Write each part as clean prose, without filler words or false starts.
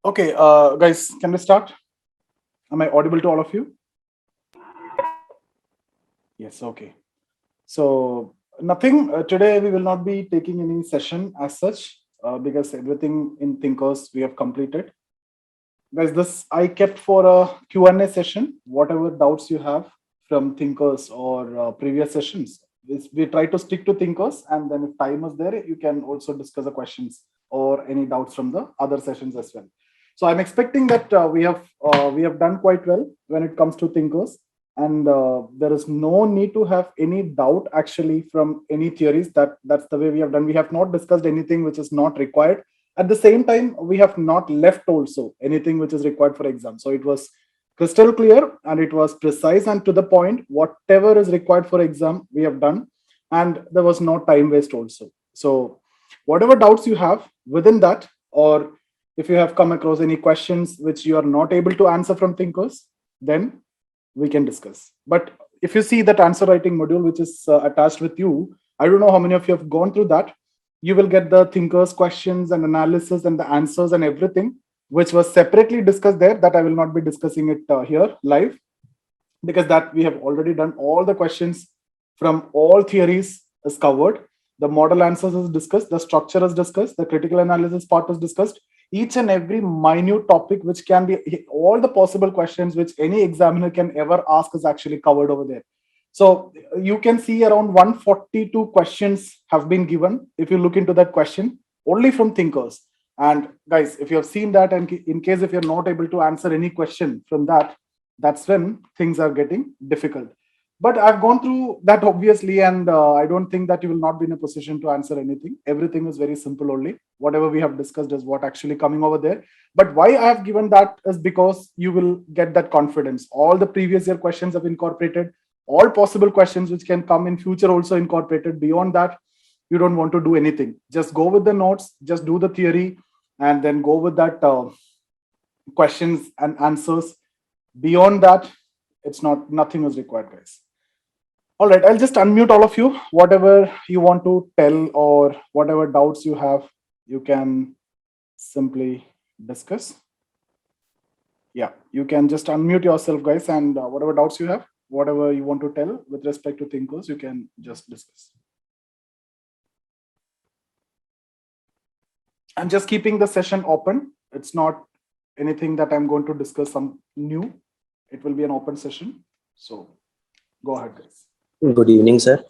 Okay, guys, can we start? Am I audible to all of you? Yes, okay. So nothing, today we will not be taking any session as such because everything in Thinkers we have completed. Guys, this I kept for a Q&A session. Whatever doubts you have from Thinkers or previous sessions, we try to stick to Thinkers, and then if time is there, you can also discuss the questions or any doubts from the other sessions as well. So I'm expecting that we have done quite well when it comes to Thinkers, and there is no need to have any doubt actually from any theories. That's the way we have done. We have not discussed anything which is not required. At the same time, we have not left also anything which is required for exam. So it was crystal clear and it was precise and to the point. Whatever is required for exam, we have done, and there was no time waste also. So whatever doubts you have within that, or if you have come across any questions which you are not able to answer from Thinkers, then we can discuss. But if you see that answer writing module which is attached with you, I don't know how many of you have gone through that. You will get the Thinkers questions and analysis and the answers and everything which was separately discussed there, that I will not be discussing it here live, because that we have already done. All the questions from all theories is covered. The model answers is discussed, the structure is discussed, the critical analysis part is discussed. Each and every minute topic which can be, all the possible questions which any examiner can ever ask is actually covered over there. So you can see around 142 questions have been given if you look into that question only from Thinkers. And guys, if you have seen that, and in case if you're not able to answer any question from that, that's when things are getting difficult. But I've gone through that obviously, and I don't think that you will not be in a position to answer anything. Everything is very simple only. Whatever we have discussed is what actually coming over there. But why I have given that is because you will get that confidence. All the previous year questions have incorporated, all possible questions which can come in future also incorporated. Beyond that, you don't want to do anything. Just go with the notes, just do the theory, and then go with that questions and answers. Beyond that, it's not, nothing is required, guys. All right, I'll just unmute all of you. Whatever you want to tell or whatever doubts you have, you can simply discuss. Yeah, you can just unmute yourself, guys, and whatever doubts you have, whatever you want to tell with respect to Thinkers, you can just discuss. I'm just keeping the session open. It's not anything that I'm going to discuss some new. It will be an open session. So go ahead, guys. Good evening, sir.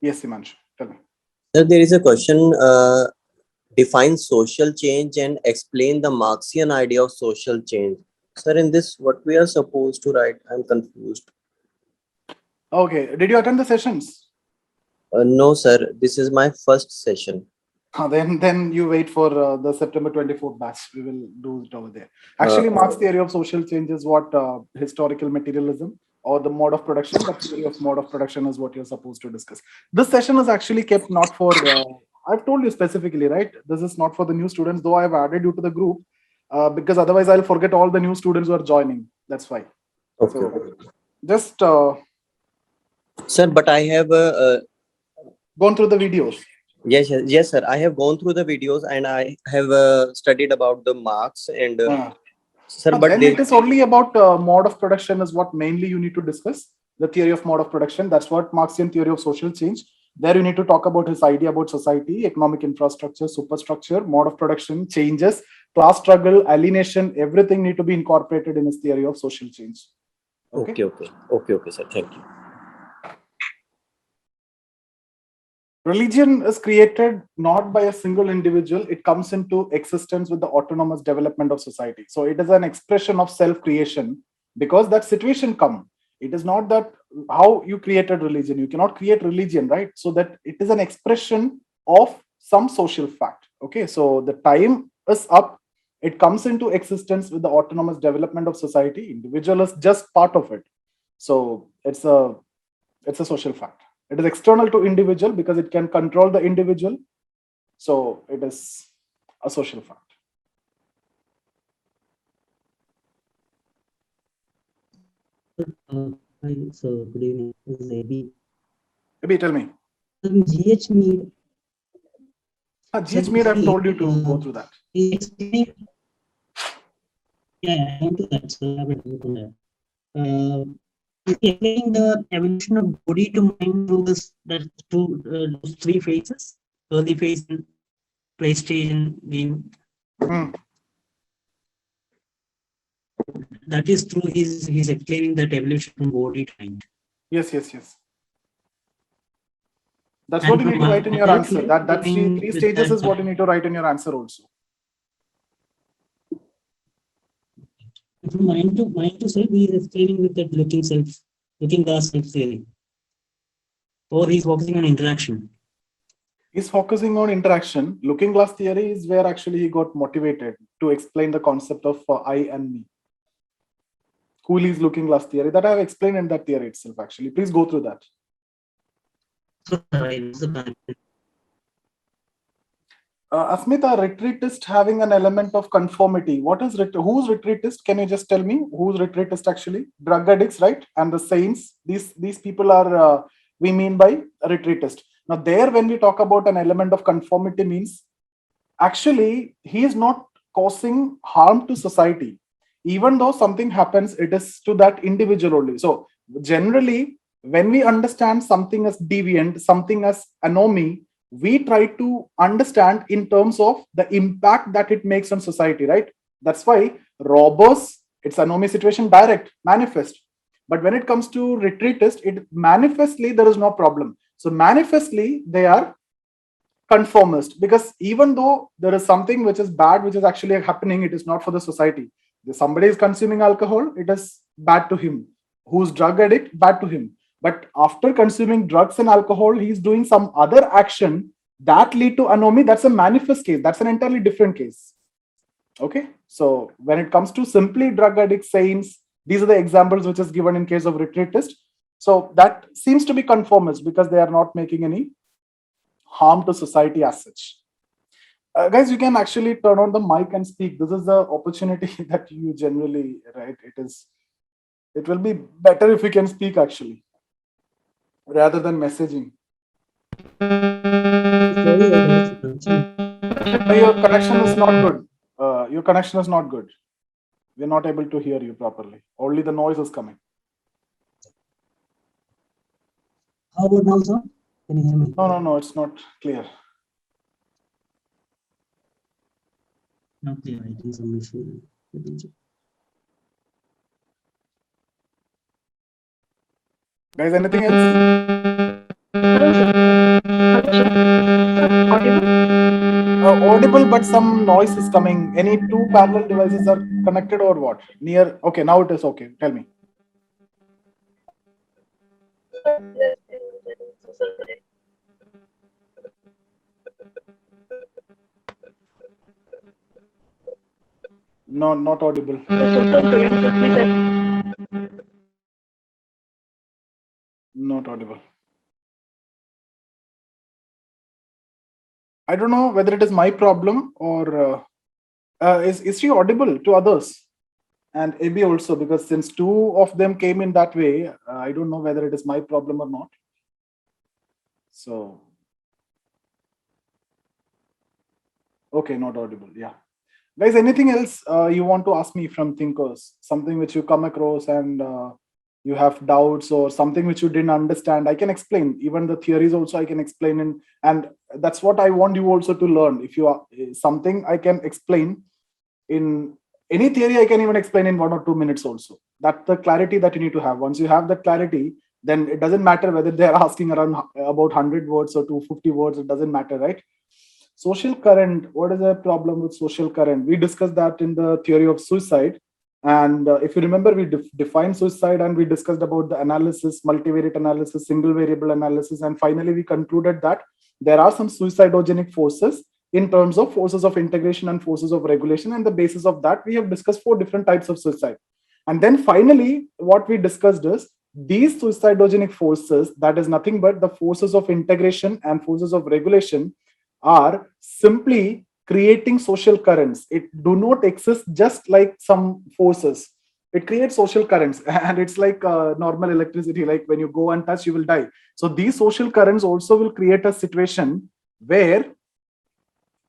Yes, Himanshu, tell me. Sir, there is a question. Define social change and explain the Marxian idea of social change. Sir, in this, what we are supposed to write? I'm confused. Okay, did you attend the sessions? No, sir. This is my first session. Then you wait for the September 24th batch. We will do it over there. Actually, Marx theory of social change is what historical materialism or the mode of production. The theory of mode of production is what you're supposed to discuss. This session is actually kept not for. I've told you specifically, right? This is not for the new students, though I've added you to the group because otherwise I'll forget all the new students who are joining. That's why. Okay. So just. Sir, but I have gone through the videos. Yes, sir. I have gone through the videos and I have studied about the Marx and. Sir, but then it is only about mode of production is what mainly you need to discuss. The theory of mode of production. That's what Marxian theory of social change. There you need to talk about his idea about society, economic infrastructure, superstructure, mode of production, changes, class struggle, alienation, everything need to be incorporated in his theory of social change. Okay, sir. Thank you. Religion is created not by a single individual. It comes into existence with the autonomous development of society. So it is an expression of self-creation because that situation come. It is not that how you created religion. You cannot create religion, right? So that it is an expression of some social fact. Okay, so the time is up. It comes into existence with the autonomous development of society. Individual is just part of it. So it's a social fact. It is external to individual because it can control the individual. So it is a social fact. Hi, sir. Good evening. This is AB. AB, tell me. GH Mead. GH Mead, I've told you to go through that. Yeah, I want to that. So I have a doubt on that. Is he explaining the evolution of body to mind through those three phases? Early phase, play stage, and game. That is through he's explaining that evolution from body to mind. Yes. That's And what you need to write in your mind answer. That's three with stages that, is what you need to write in your answer also. from mind to self, he is explaining with that looking glass self theory, or he's focusing on interaction. He's focusing on interaction. Looking glass theory is where actually he got motivated to explain the concept of I and me. Cooley's looking glass theory that I have explained in that theory itself. Actually, please go through that. Asmita, retreatist having an element of conformity. What is who's retreatist? Can you just tell me who's retreatist actually? Drug addicts, right? And the saints. These people are we mean by retreatist. Now, there when we talk about an element of conformity means actually he is not causing harm to society. Even though something happens, it is to that individual only. So generally, when we understand something as deviant, something as anomy, we try to understand in terms of the impact that it makes on society, right? That's why robbers, it's anomy situation, direct, manifest. But when it comes to retreatist, it manifestly there is no problem. So manifestly they are conformist, because even though there is something which is bad which is actually happening, it is not for the society. If somebody is consuming alcohol, it is bad to him. Who's drug addict, bad to him. But after consuming drugs and alcohol, he's doing some other action that lead to anomy. That's a manifest case. That's an entirely different case. Okay, so when it comes to simply drug addict saints, these are the examples which is given in case of retreatist. So that seems to be conformist because they are not making any harm to society as such. Guys, you can actually turn on the mic and speak. This is the opportunity that you generally, right? It will be better if you can speak actually, rather than messaging. Your connection is not good. Your connection is not good. We're not able to hear you properly. Only the noise is coming. How about now, sir? Can you hear me? No, it's not clear. Not clear. I think some issue. Guys, anything else? Audible, but some noise is coming. Any two parallel devices are connected or what? Near. Okay, now it is okay. Tell me. No, not audible. Not audible. I don't know whether it is my problem or is she audible to others? And AB also, because since two of them came in that way, I don't know whether it is my problem or not. So, okay, not audible. Yeah. Guys, anything else you want to ask me from thinkers? Something which you come across and you have doubts, or something which you didn't understand? I can explain. Even the theories also I can explain, and that's what I want you also to learn. If you are something I can explain in any theory, I can even explain in 1 or 2 minutes also. That's the clarity that you need to have. Once you have that clarity, then it doesn't matter whether they're asking around about 100 words or 250 words. It doesn't matter, right? Social current. What is the problem with social current? We discussed that in the theory of suicide. And if you remember, we defined suicide and we discussed about the analysis, multivariate analysis, single variable analysis. And finally, we concluded that there are some suicidogenic forces in terms of forces of integration and forces of regulation. And the basis of that, we have discussed 4 different types of suicide. And then finally, what we discussed is these suicidogenic forces, that is nothing but the forces of integration and forces of regulation, are simply creating social currents. It do not exist just like some forces. It creates social currents, and it's like normal electricity, like when you go and touch you will die. So these social currents also will create a situation where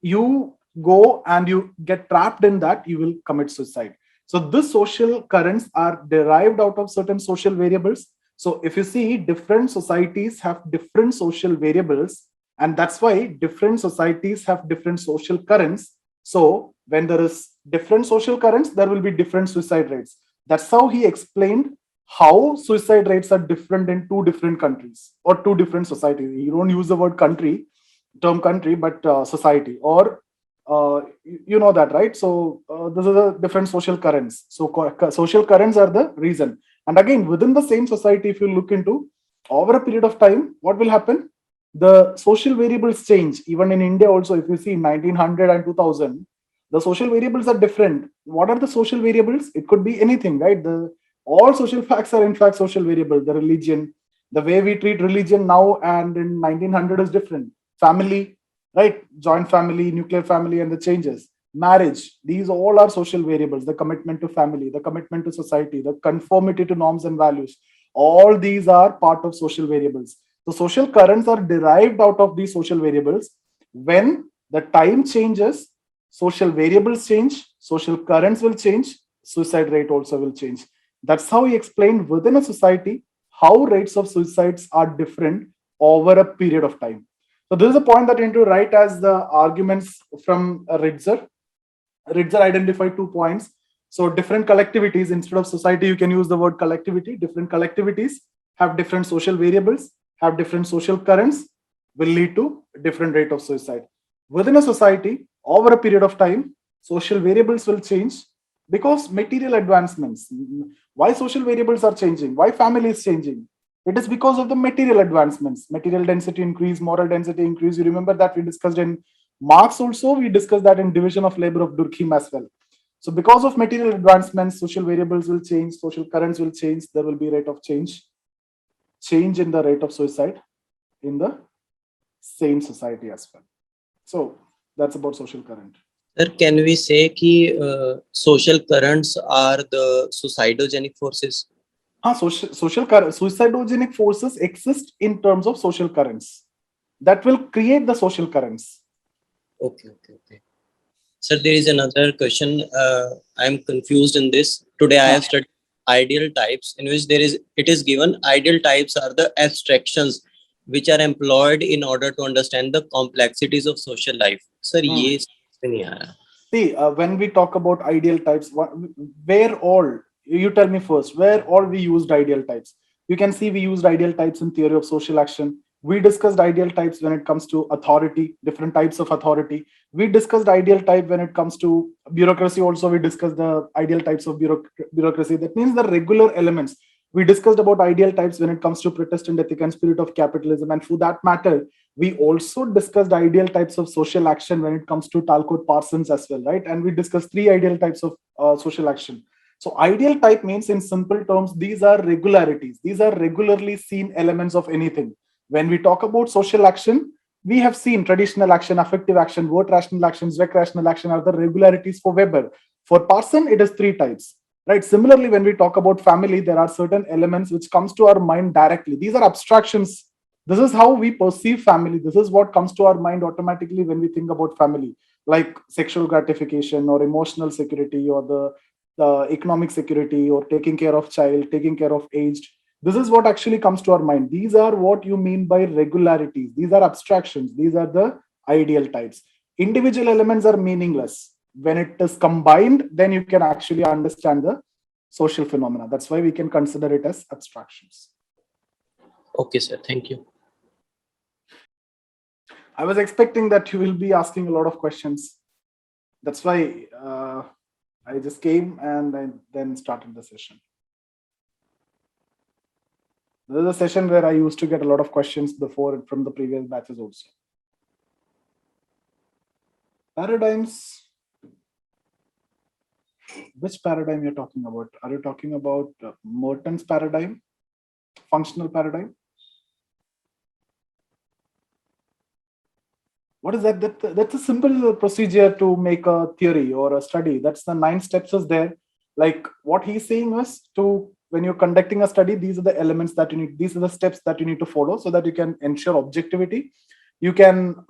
you go and you get trapped in that, you will commit suicide. So these social currents are derived out of certain social variables. So if you see, different societies have different social variables, and that's why different societies have different social currents. So when there is different social currents, there will be different suicide rates. That's how he explained how suicide rates are different in two different countries or two different societies. You don't use the word term country, but society, or you know that, right? So this is a different social currents. So social currents are the reason. And again, within the same society, if you look into over a period of time, what will happen? The social variables change. Even in India also, if you see 1900 and 2000, the social variables are different. What are the social variables? It could be anything, right? The all social facts are in fact social variable. The religion, the way we treat religion now and in 1900 is different. Family, right? Joint family, nuclear family, and the changes. Marriage, these all are social variables. The commitment to family, the commitment to society, the conformity to norms and values, all these are part of social variables. So social currents are derived out of these social variables. When the time changes, social variables change, social currents will change, suicide rate also will change. That's how he explained within a society how rates of suicides are different over a period of time. So this is a point that you need to write as the arguments from Ritzer. Ritzer identified 2 points. So different collectivities, instead of society, you can use the word collectivity. Different collectivities have different social variables, have different social currents, will lead to different rate of suicide. Within a society, over a period of time, social variables will change because material advancements. Why social variables are changing? Why family is changing? It is because of the material advancements. Material density increase, moral density increase. You remember that we discussed in Marx also, we discussed that in division of labor of Durkheim as well. So because of material advancements, social variables will change, social currents will change, there will be rate of change in the rate of suicide in the same society as well. So that's about social current. Sir, can we say that social currents are the suicidogenic forces? Suicidogenic forces exist in terms of social currents that will create the social currents. Okay. Sir, there is another question. I'm confused in this. Today I have studied ideal types, in which it is given ideal types are the abstractions which are employed in order to understand the complexities of social life. Sir, ये समझ में नहीं आ रहा. See, when we talk about ideal types, where all, you tell me first, where all we used ideal types? You can see we used ideal types in theory of social action. We discussed ideal types when it comes to authority, different types of authority. We discussed ideal type when it comes to bureaucracy. Also, we discussed the ideal types of bureaucracy. That means the regular elements. We discussed about ideal types when it comes to Protestant ethic and spirit of capitalism. And for that matter, we also discussed ideal types of social action when it comes to Talcott Parsons as well, right? And we discussed 3 ideal types of social action. So ideal type means, in simple terms, these are regularities. These are regularly seen elements of anything. When we talk about social action, we have seen traditional action, affective action, vote rational action, Zweck rational action are the regularities for Weber. For Parson, it is 3 types. Right. Similarly, when we talk about family, there are certain elements which comes to our mind directly. These are abstractions. This is how we perceive family. This is what comes to our mind automatically when we think about family, like sexual gratification or emotional security or the economic security or taking care of child, taking care of aged. This is what actually comes to our mind. These are what you mean by regularities. These are abstractions. These are the ideal types. Individual elements are meaningless. When it is combined, then you can actually understand the social phenomena. That's why we can consider it as abstractions. Okay, sir. Thank you. I was expecting that you will be asking a lot of questions. That's why I just came and I then started the session. This is a session where I used to get a lot of questions before from the previous batches also. Paradigms. Which paradigm you're talking about? Are you talking about Merton's paradigm, functional paradigm? What is that? That's a simple procedure to make a theory or a study. That's the 9 steps is there. Like what he's saying was, when you're conducting a study, these are the elements that you need. These are the steps that you need to follow so that you can ensure objectivity. You can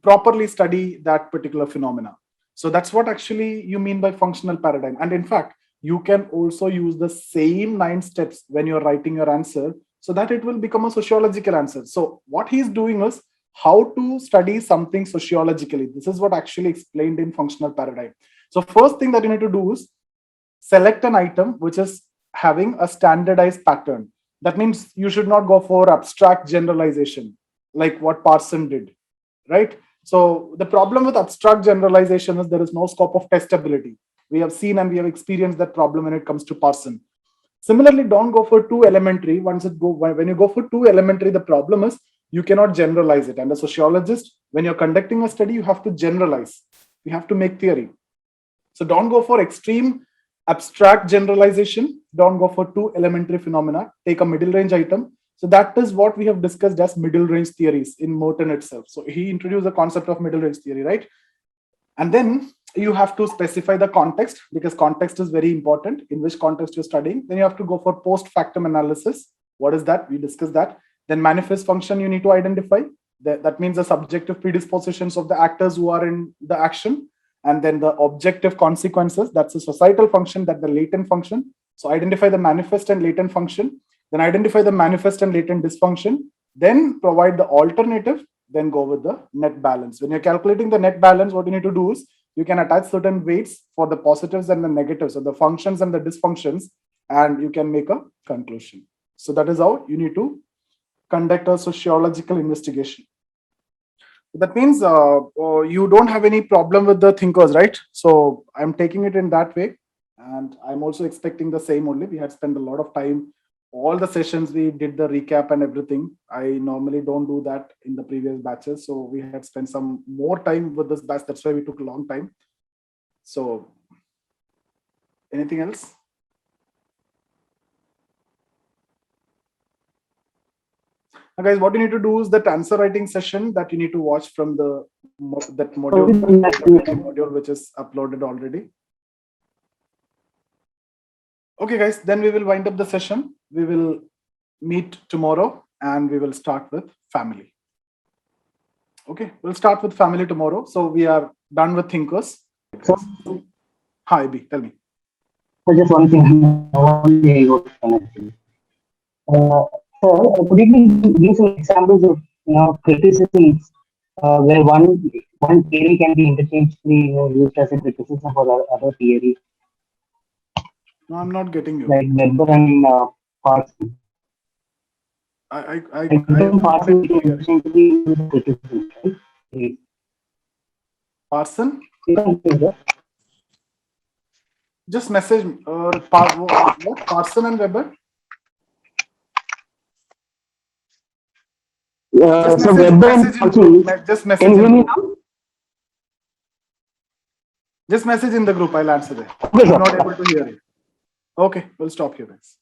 properly study that particular phenomena. So that's what actually you mean by functional paradigm. And in fact, you can also use the same 9 steps when you're writing your answer so that it will become a sociological answer. So what he's doing is how to study something sociologically. This is what actually explained in functional paradigm. So first thing that you need to do is select an item which is having a standardized pattern. That means you should not go for abstract generalization like what Parson did, right? So the problem with abstract generalization is there is no scope of testability. We have seen and we have experienced that problem when it comes to Parson. Similarly, don't go for too elementary. When you go for too elementary, the problem is you cannot generalize it. And a sociologist, when you're conducting a study, you have to generalize. You have to make theory. So don't go for extreme abstract generalization. Don't go for too elementary phenomena. Take a middle range item. So that is what we have discussed as middle range theories in Merton itself. So he introduced the concept of middle range theory, right? And then you have to specify the context, because context is very important, in which context you're studying. Then you have to go for post factum analysis. What is that? We discussed that. Then manifest function you need to identify. That means the subjective predispositions of the actors who are in the action. And then the objective consequences, that's a societal function, that's the latent function. So identify the manifest and latent function. Then identify the manifest and latent dysfunction. Then provide the alternative. Then go with the net balance. When you're calculating the net balance, what you need to do is you can attach certain weights for the positives and the negatives, so the functions and the dysfunctions, and you can make a conclusion. So that is how you need to conduct a sociological investigation. That means you don't have any problem with the thinkers, right? So I'm taking it in that way, and I'm also expecting the same only. We had spent a lot of time. All the sessions we did the recap and everything. I normally don't do that in the previous batches, so we had spent some more time with this batch. That's why we took a long time. So anything else? Now guys, what you need to do is that answer writing session that you need to watch from that module which is uploaded already. Okay guys, then we will wind up the session. We will meet tomorrow and we will start with family. Okay, we'll start with family tomorrow. So we are done with thinkers. So, Hi, B, tell me. so just one thing. So could you give some examples of criticisms where one theory can be interchangeably used as a criticism for other theory? No, I'm not getting you. Like Weber and Parson. Parson can interchangeably use criticism, right? Parson? Just message what? Parson and Weber? So Weber and Parson. Just message. Can you hear me now? Just message in the group. I'll answer there. Okay, I'm not able to hear you. Okay, we'll stop here, guys.